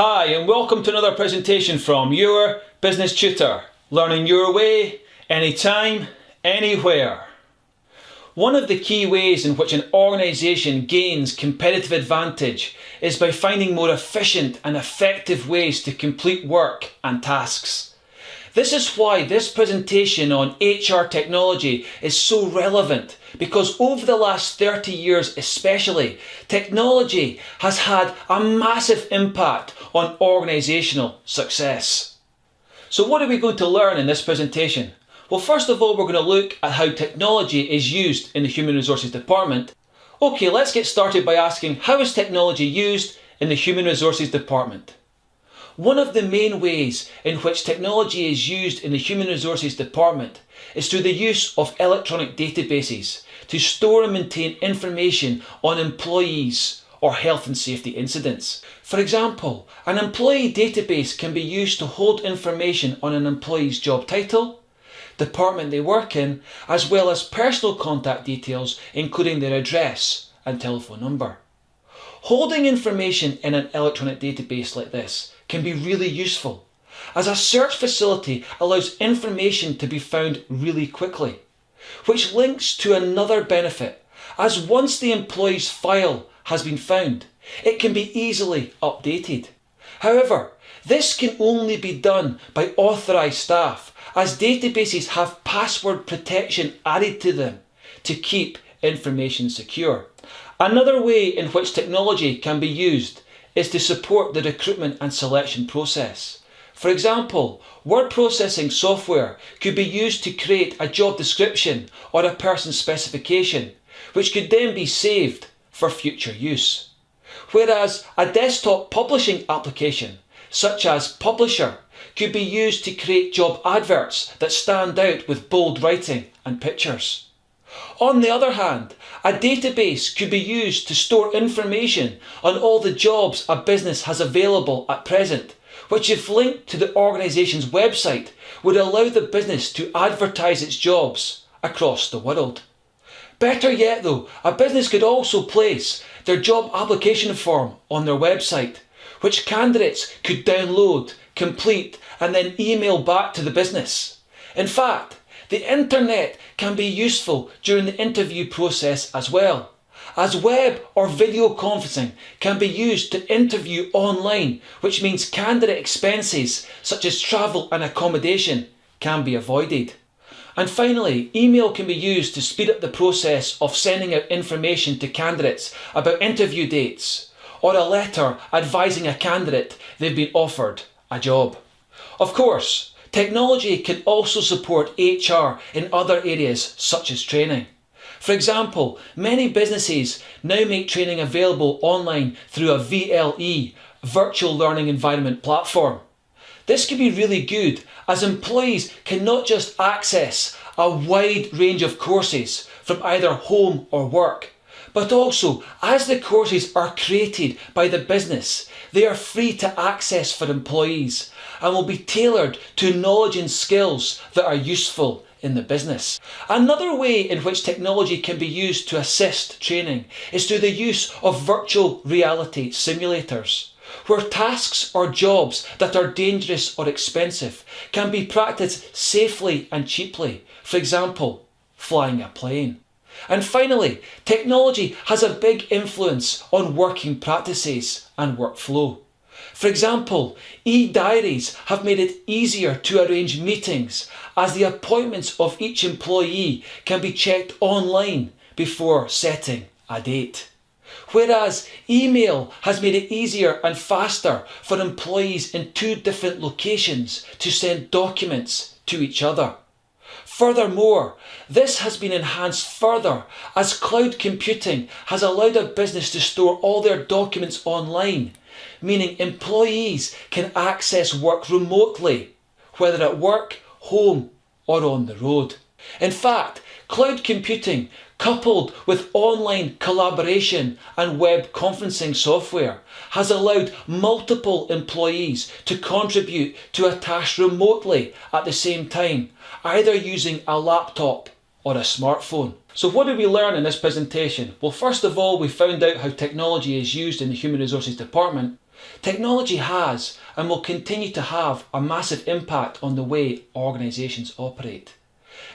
Hi and welcome to another presentation from your business tutor, learning your way, anytime, anywhere. One of the key ways in which an organisation gains competitive advantage is by finding more efficient and effective ways to complete work and tasks. This is why this presentation on HR technology is so relevant, because over the last 30 years especially, technology has had a massive impact on organisational success. So what are we going to learn in this presentation? Well, first of all, we're going to look at how technology is used in the Human Resources Department. Okay, let's get started by asking, how is technology used in the Human Resources Department? One of the main ways in which technology is used in the Human Resources Department is through the use of electronic databases to store and maintain information on employees or health and safety incidents. For example, an employee database can be used to hold information on an employee's job title, department they work in, as well as personal contact details including their address and telephone number. Holding information in an electronic database like this can be really useful, as a search facility allows information to be found really quickly, which links to another benefit, as once the employee's file has been found, it can be easily updated. However, this can only be done by authorised staff, as databases have password protection added to them to keep information secure. Another way in which technology can be used is to support the recruitment and selection process. For example, word processing software could be used to create a job description or a person's specification, which could then be saved for future use. Whereas a desktop publishing application, such as Publisher, could be used to create job adverts that stand out with bold writing and pictures. On the other hand, a database could be used to store information on all the jobs a business has available at present, which, if linked to the organisation's website, would allow the business to advertise its jobs across the world. Better yet though, a business could also place their job application form on their website, which candidates could download, complete and then email back to the business. In fact, the internet can be useful during the interview process as well, as web or video conferencing can be used to interview online, which means candidate expenses such as travel and accommodation can be avoided. And finally, email can be used to speed up the process of sending out information to candidates about interview dates, or a letter advising a candidate they've been offered a job. Of course, technology can also support HR in other areas such as training. For example, many businesses now make training available online through a VLE, Virtual Learning Environment platform. This can be really good, as employees can not just access a wide range of courses from either home or work, but also, as the courses are created by the business, they are free to access for employees and will be tailored to knowledge and skills that are useful in the business. Another way in which technology can be used to assist training is through the use of virtual reality simulators, where tasks or jobs that are dangerous or expensive can be practiced safely and cheaply, for example, flying a plane. And finally, technology has a big influence on working practices and workflow. For example, e-diaries have made it easier to arrange meetings, as the appointments of each employee can be checked online before setting a date. Whereas email has made it easier and faster for employees in two different locations to send documents to each other. Furthermore, this has been enhanced further, as cloud computing has allowed a business to store all their documents online, meaning employees can access work remotely, whether at work, home or on the road. In fact, cloud computing, coupled with online collaboration and web conferencing software, has allowed multiple employees to contribute to a task remotely at the same time, either using a laptop or a smartphone. So what did we learn in this presentation? Well, first of all, we found out how technology is used in the Human Resources Department. Technology has and will continue to have a massive impact on the way organisations operate.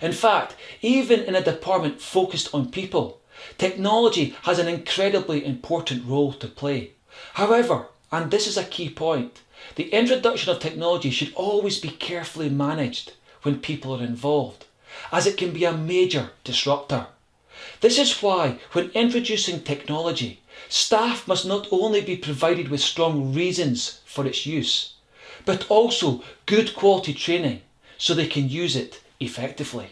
In fact, even in a department focused on people, technology has an incredibly important role to play. However, and this is a key point, the introduction of technology should always be carefully managed when people are involved, as it can be a major disruptor. This is why, when introducing technology, staff must not only be provided with strong reasons for its use, but also good quality training so they can use it effectively.